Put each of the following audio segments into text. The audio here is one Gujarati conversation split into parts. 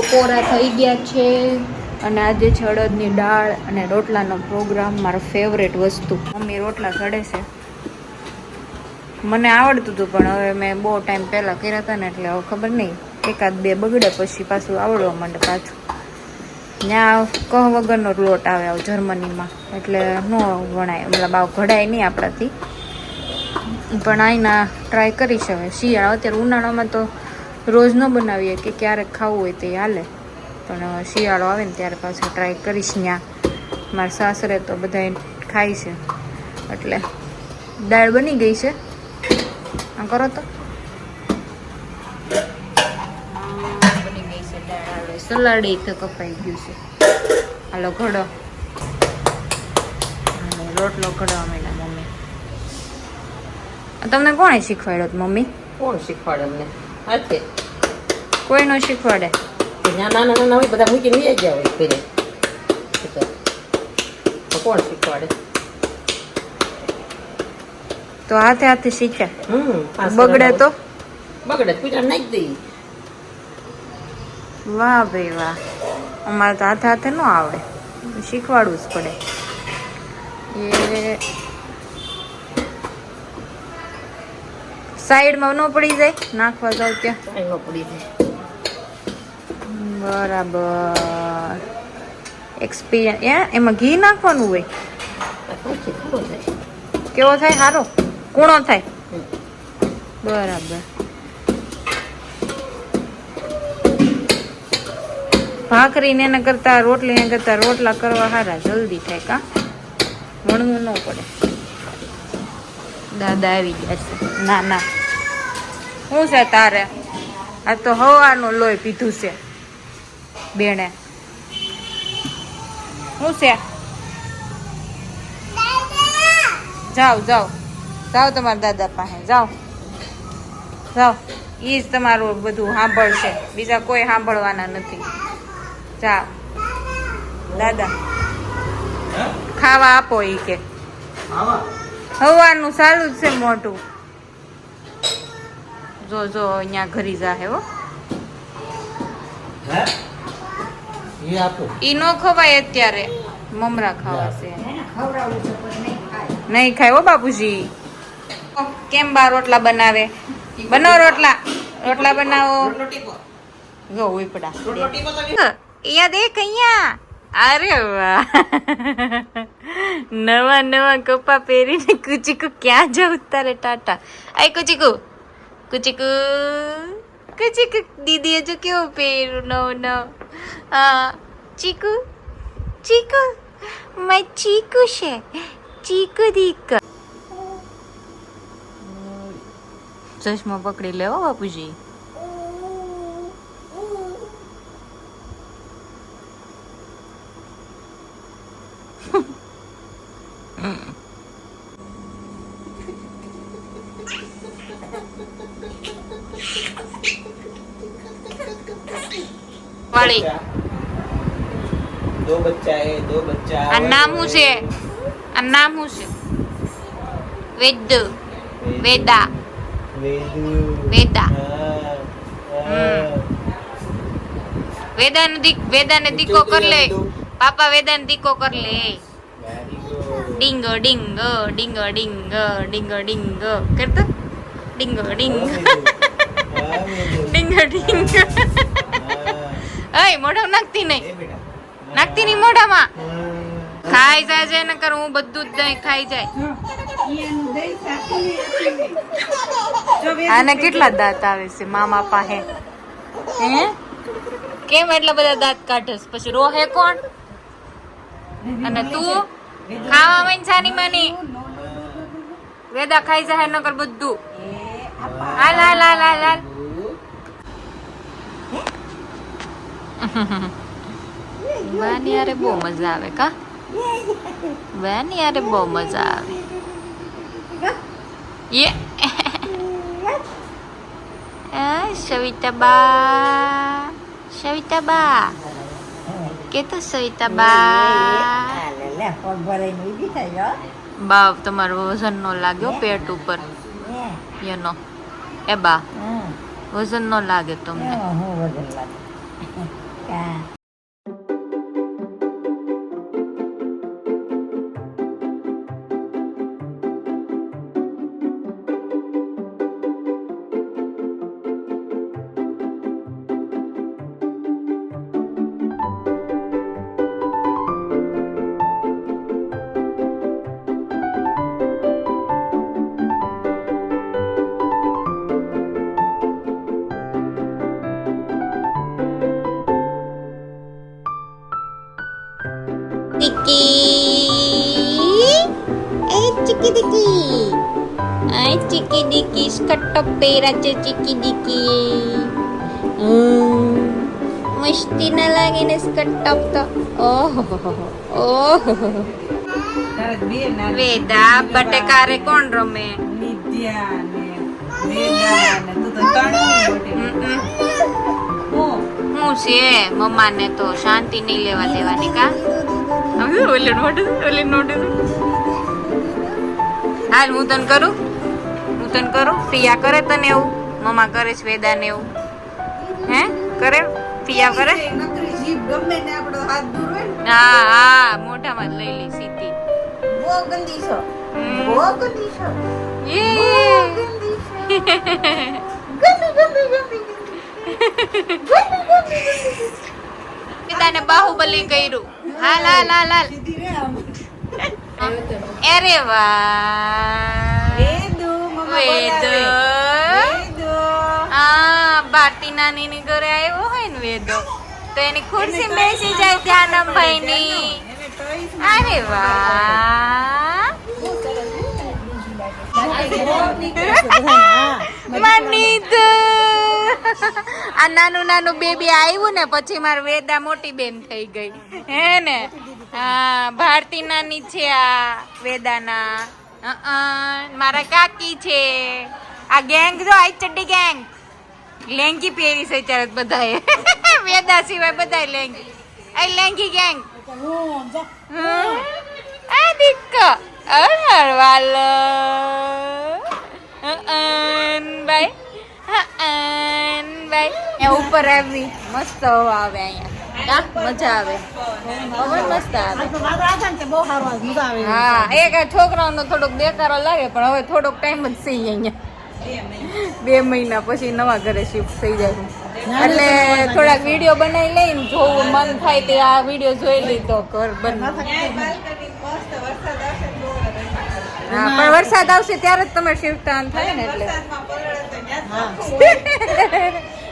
બપોરા થઈ ગયા છે અને આજે છે અડદની દાળ અને રોટલાનો પ્રોગ્રામ. મારો ફેવરેટ વસ્તુ. મમ્મી રોટલા ઘડે છે. મને આવડતું હતું પણ હવે મેં બહુ ટાઈમ પહેલાં કર્યા હતા ને એટલે હવે ખબર નહીં, એકાદ બે બગડે પછી પાછું આવડવા માંડે પાછું. ત્યાં કહ વગરનો લોટ આવે જર્મનીમાં એટલે ન વણાય, મતલબ આવ ઘડાય નહીં આપણાથી. પણ આઈના ટ્રાય કરી છે હવે શિયાળા. અત્યારે ઉનાળામાં તો રોજ ન બનાવીએ કે ક્યારેક ખાવું હોય તે હાલે, પણ શિયાળો આવે ને ત્યારે પાછું ટ્રાય કરીશ. ત્યાં મારા સાસરે તો બધા ખાય છે એટલે. દાળ બની ગઈ છે. આમ કરો તો બની ગઈ છે દાળ. હવે સલાડ તો કપાઈ ગયું છે. હાલો ઘડો. રોટલો ઘડવા માંડ્યા મમ્મી. તમને કોણે શીખવાડ્યો? મમ્મી કોણ શીખવાડે અમને? હાથે કોઈ ન શીખવાડે. નાના નાના હોય બધા મૂકીને લઈ ગયા હોય ઘરે, તો કોણ શીખવાડે? તો હાથે હાથે શીખ્યા. બગડે તો બગડે પૂજા નાખી દઈ. વાહ ભાઈ વાહ. અમારે તો હાથે હાથે ન આવડે, શીખવાડવું જ પડે. એ સાઈડમાં ન પડી જાય નાખવા જાવ ત્યાં? ન પડી જાય. બરાબર. એક્સપિરિયન્સ. એમાં ઘી નાખવાનું હોય? કેવો થાય? સારો કૂણો થાય? બરાબર. ભાખરી ને એના કરતા રોટલી ને કરતા રોટલા કરવા સારા, જલ્દી થાય. કા વણવું ન પડે. દાદા આવી ગયા છે. ના ના શું છે તારે? આ તો હવાનું લોહી પીધું છે બેને. શું છે? જાઓ જાઓ જાઓ તમારા દાદા પાસે જાઓ જાઓ. એ જ તમારું બધું સાંભળશે, બીજા કોઈ સાંભળવાના નથી. જાઓ દાદા ખાવા આપો. એ કે હવાનું ચાલુ જ છે મોટું. જો જો અહીંયા ઘરી જાહે હો. ઈ નો ખવાય અત્યારે, મમરા ખાવા છે. નહીં ખાય હો બાપુજી. કેમ બા રોટલા બનાવે? બનાવો રોટલા. રોટલા બનાવો. જો ઉપડા અહીંયા દેખ અહીંયા. અરે વાહ. નવા નવા કપા પહેરીને કુચીકુ ક્યાં જાઉં તારે? ટાટા. આય કુચીકુ કુચીકુ કુચીકુ. દીદીએ જો કેવું પહેર્યું નવ નવ. હા ચીકુ ચીકુ માય ચીકુ છે. ચીકુ દીક. ચશ્મા પકડી લેવો બાપુજી. वाली दो बच्चा है, दो बच्चा. नाम हूँ से नाम हूँ से वेद वेदा वेदा. वेदा ने दिको कर ले पापा. वेदा ने दिको कर ले. डिंगो डिंगो डिंगो डिंगो डिंगो डिंगो करता. डिंगो डिंगो डिंगो डिंगो. अय मोઢા નાખતી નહીં, નાખતી નહીં મોઢામાં. ખાઈ જાય છે ને કર હું બધું જ દહીં ખાઈ જાય. આને કેટલા દાંત આવે છે મામા પાસે? હે કેમ એટલા બધા દાંત કાઢસ? પછી રોહે કોણ? અને તું ખાવા માં છાની માની. વેદા ખાઈ જાય નકર બધું. હાલ હાલ હાલ હાલ હાલ. વાની યારે બહુ મજા આવે. કા વાની યારે બહુ મજા આવે. યે સવિતા બા. સવિતા બા કે તો સવિતા બા. બાપ તમારો વજન નો લાગ્યો પેટ ઉપર એનો? એ બા વજન નો લાગે તમને? હા. Ciki diki sketop pera ciki diki. Mesti na lagi ne sketop to. Oh. Veda બટેકારે કોણ રમે? હું છે મમ્મા ને તો શાંતિ નહીં લેવા દેવાની કા. હાલ હું તને કરું પિયા કરે તને એવું મમ્મા કરે છે વેદા ને એવું હે કરે પિયા કરે હા મોઢામાં લઈ લી સીધી વેદાને બાહુબલી કર્યું હાલ અરે વાહ વેદુ ભારતી નાની ની ઘરે આવ્યો હોય ને વેદો તો એની ખુરશી બેસી જાય ધ્યાનમભાઈ ની. અરે વાહ મનીત આ નાનું બેબી આવ્યું ને પછી મારી વેદા મોટી બેન થઈ ગઈ હે ને. હા ભારતી નાની છે આ વેદાના મારા કાકી છે. આ ગેંગ જો આ ચડ્ડી ગેંગ લેંગી પહેરી છે ત્યારે બધાએ વેદા સિવાય બધા લેંગી આ લેંગી ગેંગ આ દીકો વાલો ભાઈ એ ઉપર આવી મસ્ત હવા આવે અહીંયા મજા આવે મસ્ત આવે. હા એક છોકરાઓનો થોડોક દેખારો લાગે પણ હવે થોડોક ટાઈમ જ સહી અહીંયા 2 મહિના પછી નવા ઘરે શિફ્ટ થઈ જાય એટલે થોડાક વિડીયો બનાવી લઈને જોવું મન થાય તે આ વિડીયો જોઈ લીધો ઘર બને. હા પણ વરસાદ આવશે ત્યારે જ તમે શિફ્ટ થાય ને એટલે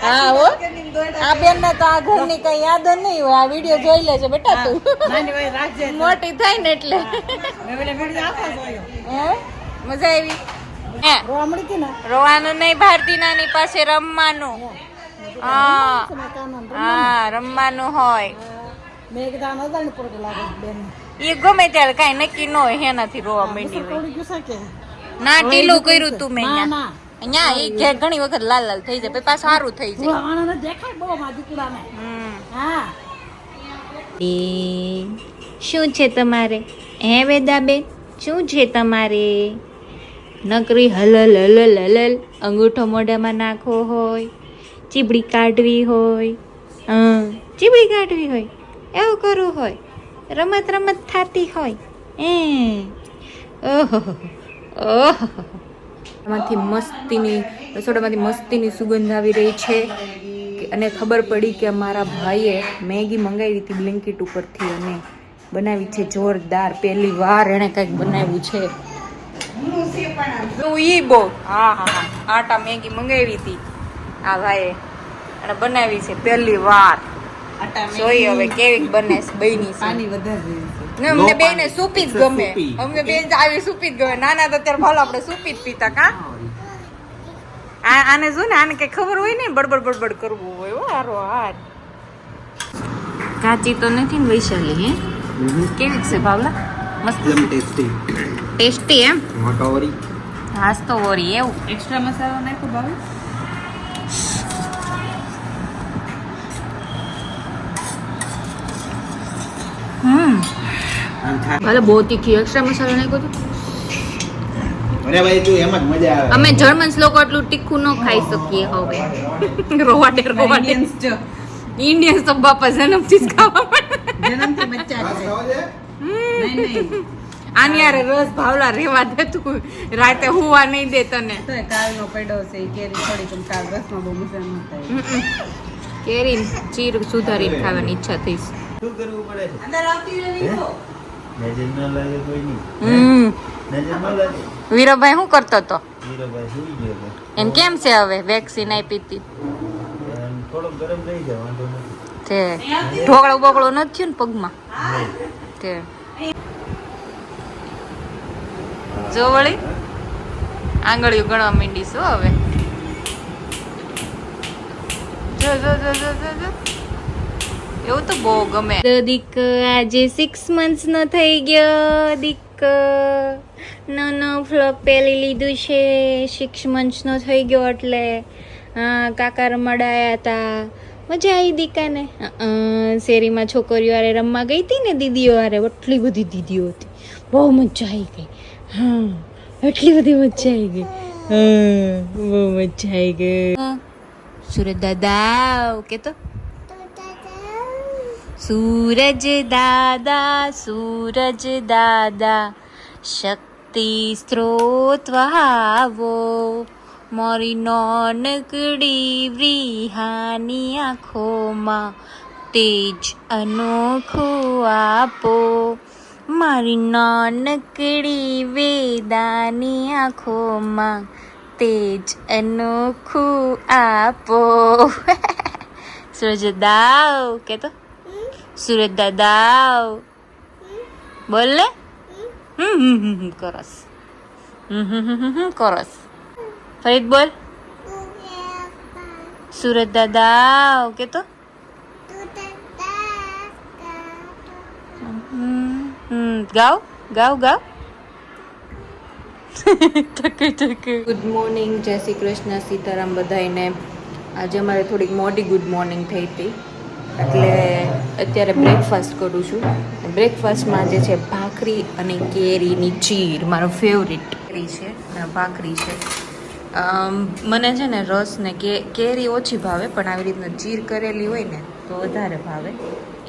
હા હો આ બેન ને તો આ ઘરની કઈ યાદ નહીં હોય આ વિડીયો જોઈ લેજે બેટા તું મોટી થાય ને એટલે મજા આવી રોવાનું નહીં ભારતી નાની પાસે રમવાનું. હા રમવાનું હોય એ ગમે ત્યારે કઈ નક્કી ન હોય એનાથી રોવા માંડી હોય. ના ઢીલું કર્યું તું મેં અહીંયા એ ઘણી વખત લાલ થઈ જાય પછી પાછું સારું થઈ જાય. શું છે તમારે હે વેદાબેન શું છે તમારે? નકરી હલલ હલલ હલલ અંગૂઠો મોઢામાં નાખવો હોય ચીબડી કાઢવી હોય ચીબડી કાઢવી હોય એવું કરવું હોય રમત થતી હોય ઓહો રસોડામાંથી મસ્તીની સુગંધ આવી રહી છે અને ખબર પડી કે મારા ભાઈએ મેગી મંગાવી હતી બ્લિંકિટ ઉપરથી અને બનાવી છે જોરદાર. પહેલી વાર એણે કંઈક બનાવ્યું છે. હા આટા મેગી મંગાવી હતી આ ભાઈએ અને બનાવી છે પહેલી વાર. જોઈ હવે કેવી બને બની છે. અમને બેને સૂપી જ ગમે. અમને બેન આવી સૂપી જ ગમે. નાના તો અત્યારે ભાલો આપણે સૂપી જ પીતા કા. આને જો ને આને કઈ ખબર હોય ને બડબડ કરવું હોય હો હારો હાર. કાચી તો નથી ને વૈશાલી હે કેવી છે ભાવલા? મસ્ત ટેસ્ટી એમ હાસ તો ઓરી એવું એક્સ્ટ્રા મસાલો નાખો ભાવે. ભલે બહુ તીખી એક્સ્ટ્રા મસાલો નાખ્યો તો અરે ભાઈ તું એમ જ મજા આવે. અમે જર્મન્સ લોકો આટલું તીખું ન ખાઈ શકીએ હવે. રોવાડે ઇન્ડિયન તો બાપા જન્મથી જ ખાવા મળે. જન્મથી બચ્ચા ઘાસ કરે. ખાવા દે? નહીં નહીં આની યારે રસ ભાવલા રેવા દે તું, રાતે હુવા નહીં દે તને. તો એ કાળનો પડ્યો છે એ કેરી થોડી કમ કાળ રસમાં બહુ મજા ન થાય. કેરી ચીર સુધારીને ખાવાની ઈચ્છા થઈ છે. શું કરવું પડે છે? અંદર આવતી રહી તો નજર ન લાગે કોઈ નહીં. નજર ન લાગે. વીરભાઈ શું કરતો હતો? હીરાભાઈ સુઈ ગયો છે. એને કેમ છે હવે વેક્સિન આપી હતી એમ થોડોક ગરમ થઈ જાય, વાંધો નથી. તે ઢોકળો બોકળો નથી થયું ને પગમાં તે જો વળી આંગળીઓ ગણવા માંડી શું હવે. જો જો જો જો જો જો. એવું તો બહુ ગમે. દીક આજે 6 months નો થઈ ગયો. દીક નો ફ્લોક પહેલી લીધું છે. 6 months નો થઈ ગયો એટલે હા કાકા રમાડાયા હતા. મજા આવી દીકાને. શેરીમાં છોકરીઓ હારે રમવા ગઈ હતી ને દીદીઓ હારે. એટલી બધી દીદીઓ હતી, બહુ મજા આવી ગઈ. હા એટલી બધી મજા આવી ગઈ. હા બહુ મજા આવી ગઈ. સુરજ દાદા કે તો सूरज दादा शक्ति स्त्रोत वहावो मोरी नानकड़ी व्रीहानी आँखों तेज अनोखो आपो मारी नानकड़ी वेदानी आँखों तेज अनोखो आपो. सूरज दादा के तो सूरज दादा बोल ले. करस करस फरीद बोल. सूरज दादा के तो गाओ गाओ गाओ. ગુડ મોર્નિંગ, જય શ્રી કૃષ્ણ, સીતારામ બધાઈને. આજે અમારે થોડીક મોટી ગુડ મોર્નિંગ થઈ હતી એટલે અત્યારે બ્રેકફાસ્ટ કરું છું. બ્રેકફાસ્ટમાં જે છે ભાખરી અને કેરીની ચીર, મારો ફેવરિટ કેરી છે અને ભાખરી છે. મને છે ને રસ ને કેરી ઓછી ભાવે, પણ આવી રીતના ચીર કરેલી હોય ને તો વધારે ભાવે.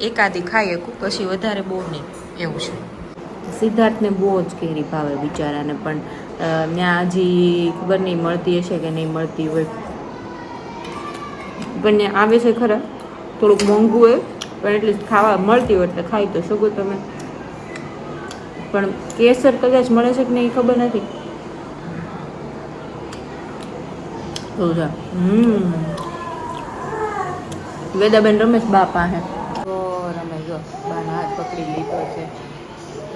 એકાદી ખાઈ શકું, પછી વધારે બહુ નહીં એવું છે. સિદ્ધાર્થને બહુ જ કેરી ભાવે બિચારાને, પણ ત્યાં હજી ખબર નહીં મળતી હશે કે નહીં મળતી હોય, પણ ત્યાં આવે છે ખરા. થોડુંક મોંઘું હોય પણ એટલીસ્ટ ખાવા મળતી હોય એટલે ખાઈ તો શકો તમે. પણ કેસર કદાચ મળે છે કે નહીં ખબર નથી. વેદાબેન રમેશ બા પાસે તો રમેશ જો બાના હાથ પકડી લીધો છે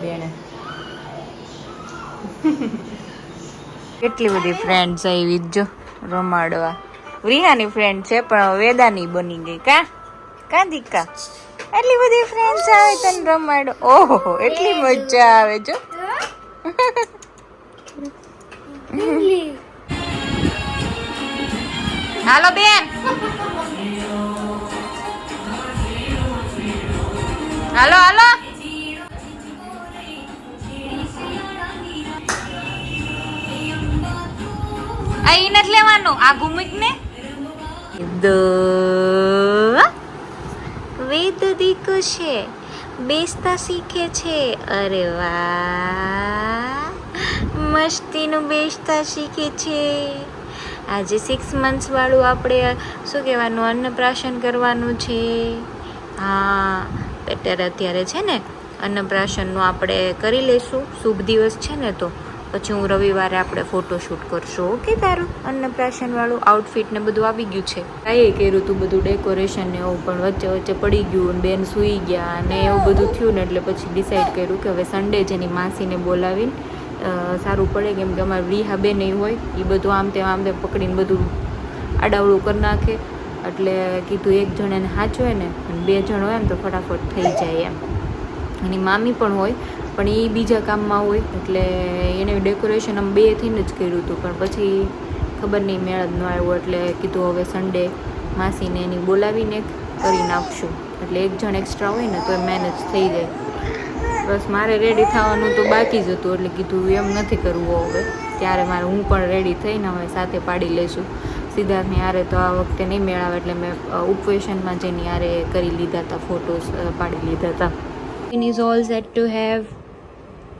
બેને. કેટલી બધી ફ્રેન્ડ્સ આવી જો રમાડવા. રિહાની ફ્રેન્ડ છે પણ વેદાની બની ગઈ. કા દીકા એટલી બધી ફ્રેન્ડ્સ આવે તને રમાડો. ઓહો એટલી મજા આવે જો. હાલો બેન, હાલો હાલો. અહીં નથી લેવાનું, આ ઘૂમિક ને વેદ દીકો છે, બેસતા શીખે છે. અરે વાહ, મસ્તીનું બેસતા શીખે છે. આજે 6 months વાળું આપણે શું કહેવાનું, અન્નપ્રાશન કરવાનું છે. હા બેટર અત્યારે છે ને અન્નપ્રાશનનું આપણે કરી લઈશું. શુભ દિવસ છે ને તો પછી હું રવિવારે આપણે ફોટોશૂટ કરશું. ઓકે, તારું અન્નપ્રાશન વાળું આઉટફિટ ને બધું આવી ગયું છે. કાંઈ કર્યું તું બધું ડેકોરેશન ને એવું, પણ વચ્ચે વચ્ચે પડી ગયું અને બેન સૂઈ ગયા અને એવું બધું થયું ને એટલે પછી ડિસાઈડ કર્યું કે હવે સન્ડે જેની માસીને બોલાવીને સારું પડે, કેમ કે અમારે રીહા બેન એ હોય એ બધું આમ તેમ પકડીને બધું આડાવડું કરી નાખે. એટલે કીધું એક જણ એને સાચવે ને અને 2 જણ હોય એમ તો ફટાફટ થઈ જાય એમ. એની મામી પણ હોય પણ એ બીજા કામમાં હોય એટલે એને ડેકોરેશન આમ 2 થઈને જ કર્યું હતું, પણ પછી ખબર નહીં મેળ જ ન આવ્યો એટલે કીધું હવે સન્ડે માસીને એની બોલાવીને કરી નાખશું. એટલે એક જણ એક્સ્ટ્રા હોય ને તો એ મેનેજ થઈ જાય. બસ મારે રેડી થવાનું તો બાકી જ હતું એટલે કીધું એમ નથી કરવું હવે, ત્યારે મારે હું પણ રેડી થઈને હવે સાથે પાડી લઈશું. સિદ્ધાર્થની હારે તો આ વખતે નહીં મેળાવે એટલે મેં ઉપવેશનમાં જેની હારે કરી લીધા હતા, ફોટોસ પાડી લીધા હતા. Is all set to have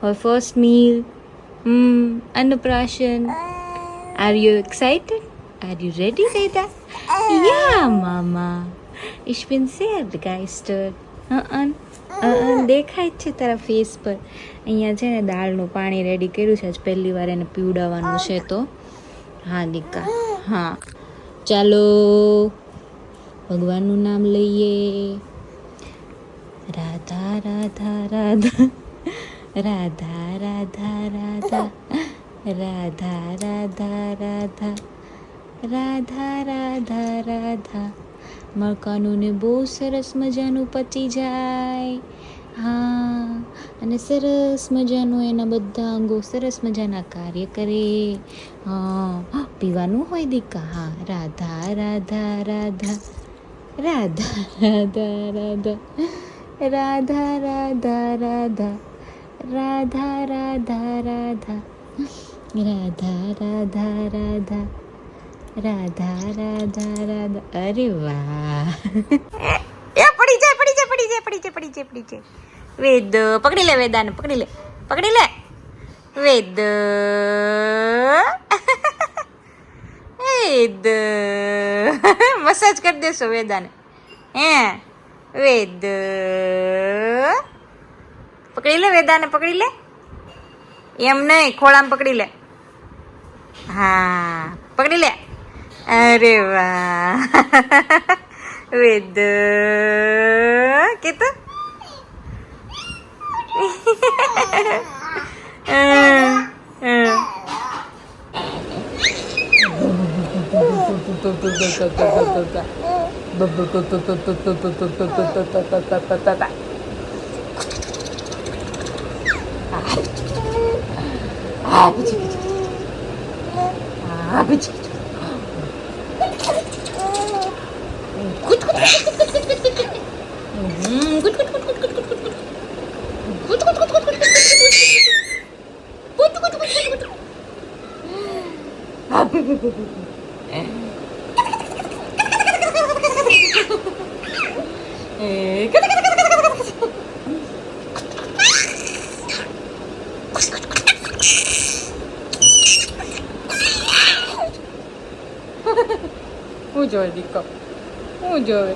her first meal. Annaprashan. Are you excited? Are you ready, Veda? Yeah, Mama. Ich bin sehr begeistert. દેખાય છે તારા ફેસ પર. અહીંયા છે ને દાળનું પાણી રેડી કર્યું છે. આજ પહેલી વાર એને પીવડાવવાનું છે તો. હા દીકા, હા ચાલો ભગવાનનું નામ લઈએ. રાધા રાધા રાધા રાધા રાધા રાધા રાધા રાધા રાધા રાધા રાધા રાધા. મકાનોને બહુ સરસ મજાનું પચી જાય. હા, અને સરસ મજાનું એના બધા અંગો સરસ મજાના કાર્ય કરે. હા, પીવાનું હોય દીકા. હા, રાધા રાધા રાધા રાધા રાધા રાધા રાધા રાધા રાધા રાધા રાધા રાધા રાધા રાધા રાધા રાધા રાધા રાધા. અરે વાહ, એ પડી જાય પડી જાય પડી જાય પડી જાય પડી જાય પડી જાય. વેદ પકડી લે, વેદાને પકડી લે, પકડી લે વેદ. વેદ મસાજ કરી દેશો વેદાને. હે વેદ પકડી લે, વેદાને પકડી લે. એમ નહીં, ખોળામાં પકડી લે. હા પકડી લે. અરે વાહ વેદ કે તો હું જોવે દીકો, હું જોવે.